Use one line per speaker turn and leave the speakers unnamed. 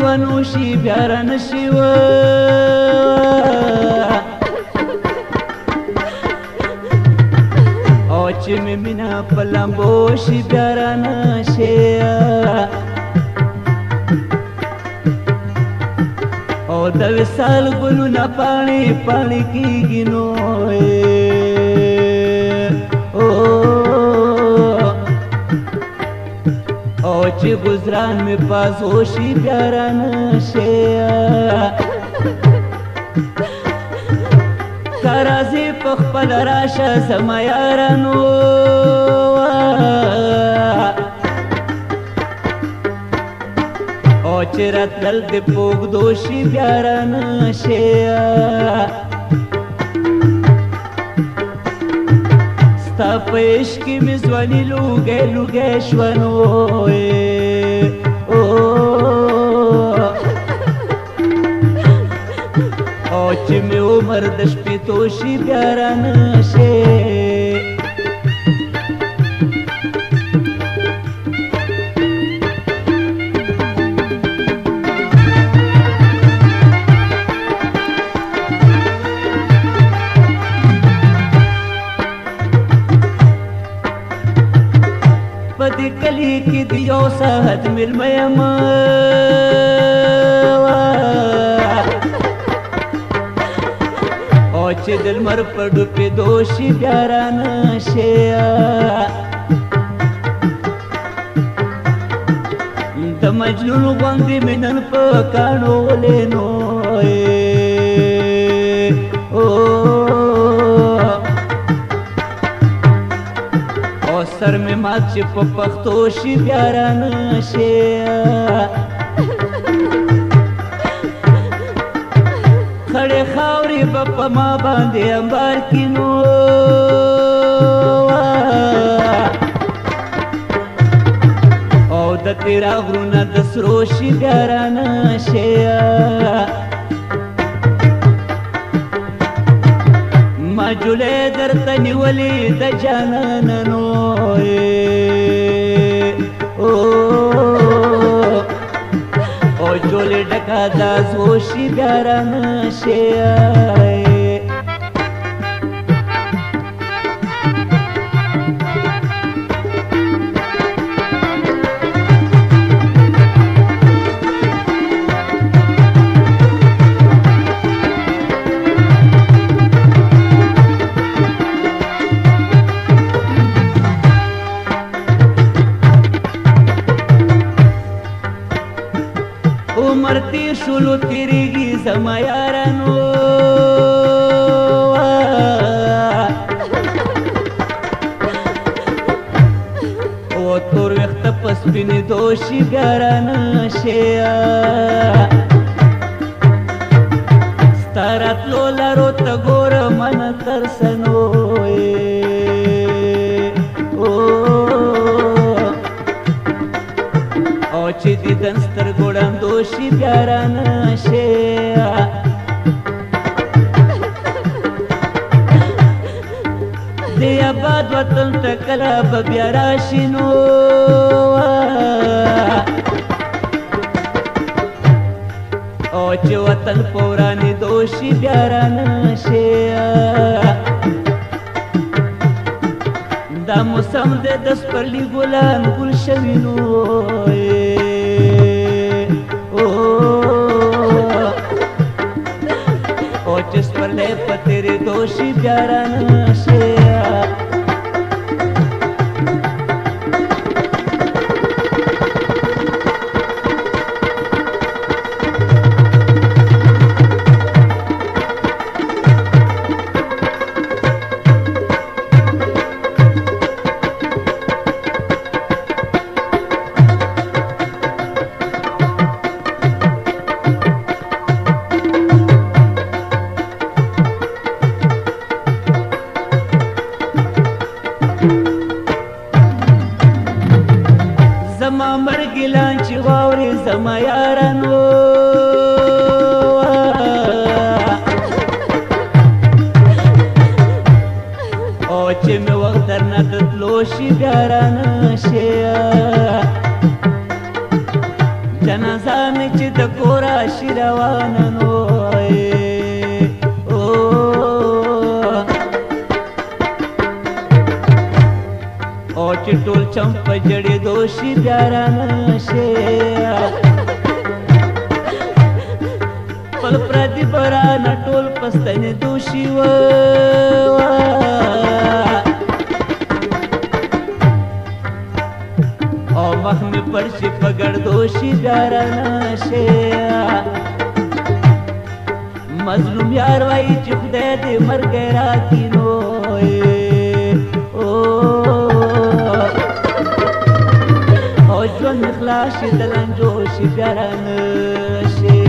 ونوشي بیا رانشي و او چې مې مینه په لمبو شي بیا رانشي او د وصال ګلونه پاڼې پاڼې کېږي نو او چې ګزران مې پاسو شي بیا رانشي که راځې په خپله راشه زما یارانو او چې راتلل دې په اوږدو شي بیا رانشي ستا په عشق کې مې ځواني لوګی لوګی شوه نو او چې مې عمر د شپېتو شي بیا رانشي په دې کلي کې د یو ساعت مېلمه یم او چې د لمر په ډوبېدو شي بیا رانشي د مجنون غوندې مې نن په کاڼو ولینو سر مې مات چې په پښتو شي بیا رانشي خړې خاورې به په ما باندې انبار کړي نو او د تیرا غرونه د سرو شي بیا رانشي ما جولې درته نیولې د جانانه نو او جولې ډکه دا زو شي بیا رانشي عمر تیر شولو تیریږي زما یارانو او تور وخته په سپینېدو شي بیا رانشي ستا راتلو لارو ته ګوره منه ترسنو او چې دیدن سترګو ړندو شي بیا رانشي دې آباد وطن ته کله به بیا راشي نو او چې وطن په ورانېدو شي بیا رانشي دا موسم دې د سپرلي ګلان ګل شوي نو او چې سپرلی په تېرېدو شي بیا رانشي زما مرګ اعلان چې واوري زما یارانو او چې مې وخت درنه تلو شي بیا رانشي جنازه مې چې د کورا شي روانه نو او چې ټول چم په جړېدو شي بیا رانه شي خپل پردي به رانه ټول په ستنېدو شي او مخ مې پر شي په ګردو شي بیا رانه شي مظلوم یار وایي چې خدای دې مرګی راکړي نو او ژوند مې خلاص شي د لنډو شي بیا رانه شي